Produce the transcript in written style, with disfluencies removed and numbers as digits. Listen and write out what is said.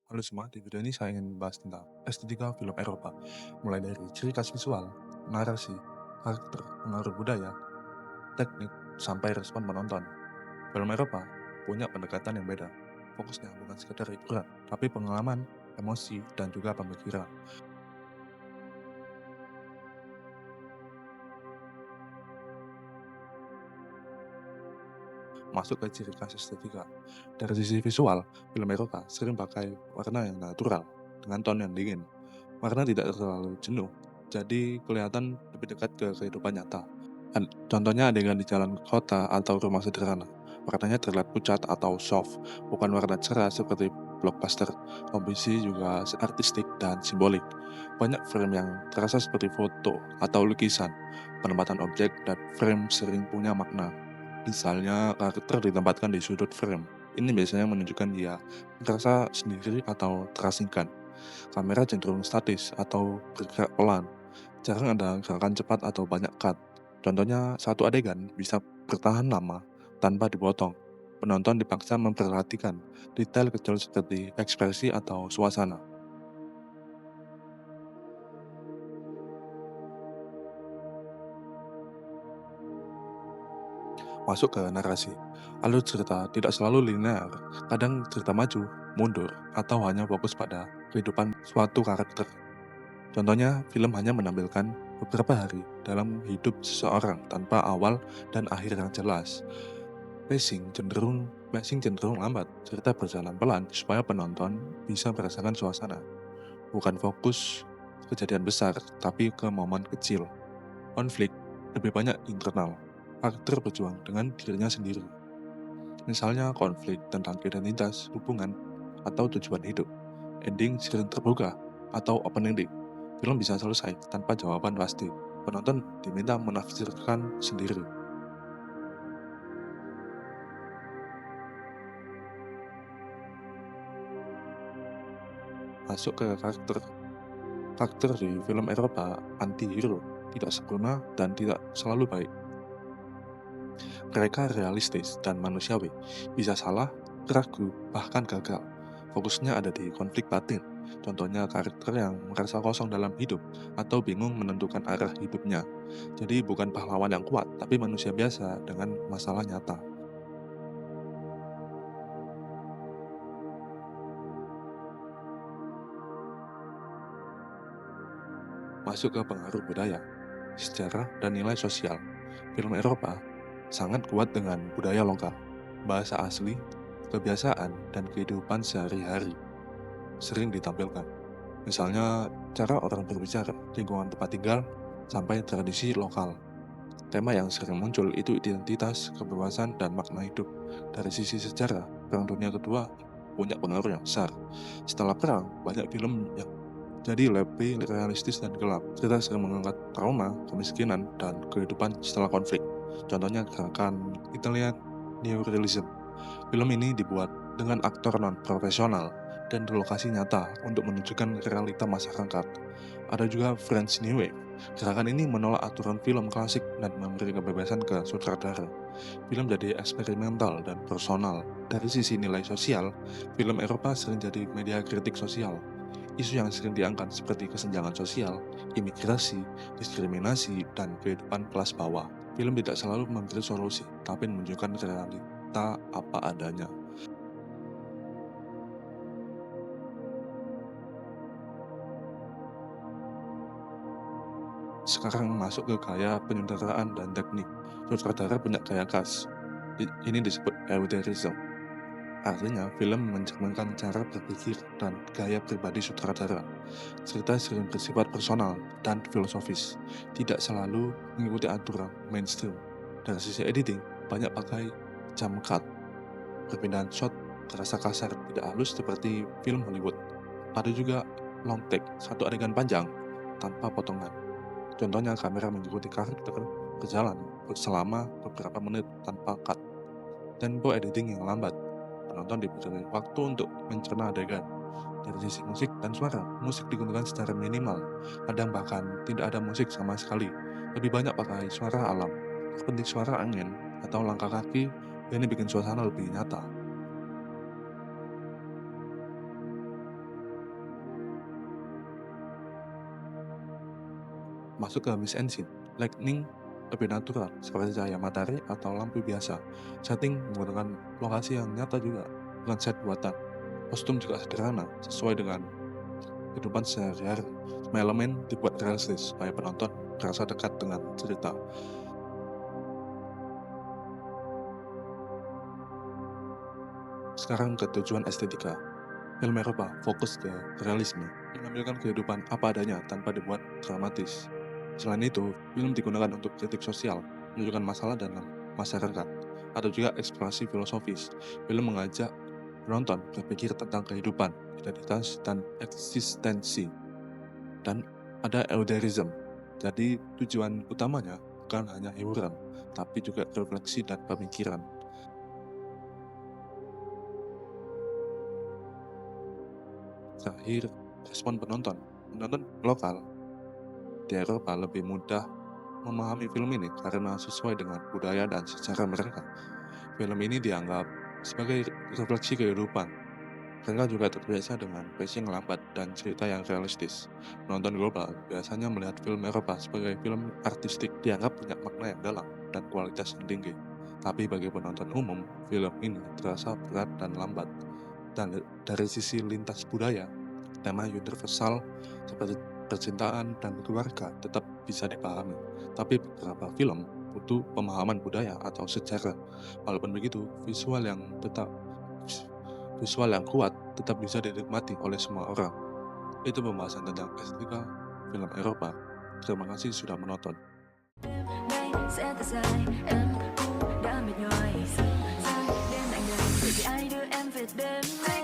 Halo semua, di video ini saya ingin membahas tentang estetika film Eropa, mulai dari ciri khas visual, narasi, karakter, pengaruh budaya, teknik, sampai respon penonton. Film Eropa punya pendekatan yang beda. Fokusnya bukan sekedar hiburan, tapi pengalaman, emosi, dan juga pemikiran. Masuk ke ciri khas estetika. Dari sisi visual, film Eropa sering pakai warna yang natural, dengan tone yang dingin. Warna tidak terlalu jenuh, jadi kelihatan lebih dekat ke kehidupan nyata. Contohnya adegan di jalan kota atau rumah sederhana. Warnanya terlihat pucat atau soft, bukan warna cerah seperti blockbuster. Komposisi juga artistik dan simbolik. Banyak frame yang terasa seperti foto atau lukisan. Penempatan objek dan frame sering punya makna. Misalnya karakter ditempatkan di sudut frame. Ini biasanya menunjukkan dia merasa sendiri atau terasingkan. Kamera cenderung statis atau bergerak pelan. Jarang ada gerakan cepat atau banyak cut. Contohnya, satu adegan bisa bertahan lama tanpa dipotong. Penonton dipaksa memperhatikan detail kecil seperti ekspresi atau suasana. Masuk ke narasi. Alur cerita tidak selalu linear. Kadang cerita maju, mundur, atau hanya fokus pada kehidupan suatu karakter. Contohnya, film hanya menampilkan beberapa hari dalam hidup seseorang tanpa awal dan akhir yang jelas. Pacing cenderung lambat. Cerita berjalan pelan supaya penonton bisa merasakan suasana. Bukan fokus kejadian besar, tapi ke momen kecil. Konflik lebih banyak internal. Karakter berjuang dengan dirinya sendiri. Misalnya konflik tentang identitas, hubungan, atau tujuan hidup. Ending sering terbuka atau open ending. Film bisa selesai tanpa jawaban pasti. Penonton diminta menafsirkan sendiri. Masuk ke karakter. Karakter di film Eropa anti-hero, tidak sempurna dan tidak selalu baik. Mereka realistis dan manusiawi, bisa salah, ragu, bahkan gagal. Fokusnya ada di konflik batin, contohnya karakter yang merasa kosong dalam hidup atau bingung menentukan arah hidupnya. Jadi bukan pahlawan yang kuat, tapi manusia biasa dengan masalah nyata. Masuk ke pengaruh budaya, sejarah, dan nilai sosial. Film Eropa sangat kuat dengan budaya lokal, bahasa asli, kebiasaan, dan kehidupan sehari-hari sering ditampilkan. Misalnya, cara orang berbicara, lingkungan tempat tinggal, sampai tradisi lokal. Tema yang sering muncul itu identitas, kebebasan, dan makna hidup. Dari sisi sejarah, Perang Dunia Kedua punya pengaruh yang besar. Setelah perang, banyak film yang jadi lebih realistis dan gelap. Cerita sering mengangkat trauma, kemiskinan, dan kehidupan setelah konflik. Contohnya gerakan Italian Neorealism. Film ini dibuat dengan aktor non-profesional dan di lokasi nyata untuk menunjukkan realita masyarakat. Ada juga French New Wave. Gerakan ini menolak aturan film klasik dan memberi kebebasan ke sutradara. Film jadi eksperimental dan personal. Dari sisi nilai sosial, film Eropa sering jadi media kritik sosial. Isu yang sering diangkat seperti kesenjangan sosial, imigrasi, diskriminasi, dan kehidupan kelas bawah. Film tidak selalu memberi solusi, tapi menunjukkan realita apa adanya. Sekarang masuk ke gaya penyutradaraan dan teknik. Sutradara punya gaya khas. Ini disebut eudericism. Artinya, film mencerminkan cara berpikir dan gaya pribadi sutradara. Cerita sering bersifat personal dan filosofis, tidak selalu mengikuti aturan mainstream. Dari sisi editing, banyak pakai jump cut. Perpindahan shot terasa kasar, tidak halus seperti film Hollywood. Ada juga long take, satu adegan panjang tanpa potongan. Contohnya kamera mengikuti karakter berjalan selama beberapa menit tanpa cut. Tempo editing yang lambat. Penonton diberi waktu untuk mencerna adegan. Dari sisi musik dan suara, musik digunakan secara minimal. Kadang bahkan tidak ada musik sama sekali. Lebih banyak pakai suara alam, seperti suara angin atau langkah kaki. Ini bikin suasana lebih nyata. masuk ke mise en scene. Lighting lebih natural, seperti cahaya matahari atau lampu biasa. Setting menggunakan lokasi yang nyata juga, bukan set buatan. Kostum juga sederhana, sesuai dengan kehidupan sehari-hari. Semua elemen dibuat realistis, supaya penonton merasa dekat dengan cerita. Sekarang ke tujuan estetika. Film Eropa fokus ke realisme, menampilkan kehidupan apa adanya tanpa dibuat dramatis. Selain itu, film digunakan untuk kritik sosial, menunjukkan masalah dalam masyarakat, atau juga eksplorasi filosofis. Film mengajak penonton berpikir tentang kehidupan, identitas, dan eksistensi. Dan ada euderisim, jadi tujuan utamanya bukan hanya hiburan, tapi juga refleksi dan pemikiran. Terakhir, respon penonton. Penonton lokal di Eropa lebih mudah memahami film ini karena sesuai dengan budaya dan sejarah mereka. Film ini dianggap sebagai refleksi kehidupan. Mereka juga terbiasa dengan pacing lambat dan cerita yang realistis. Penonton global biasanya melihat film Eropa sebagai film artistik, dianggap punya makna yang dalam dan kualitas yang tinggi. Tapi bagi penonton umum, film ini terasa berat dan lambat. Dan dari sisi lintas budaya, tema universal seperti percintaan dan keluarga tetap bisa dipahami. Tapi beberapa film butuh pemahaman budaya atau sejarah. Walaupun begitu, visual yang kuat tetap bisa dinikmati oleh semua orang. Itu pembahasan tentang estetika film Eropa. Terima kasih sudah menonton. Đây sẽ thật dài em cũng đã mệt nhoài dừng dang đến anh đời vì ai đưa em về đêm nay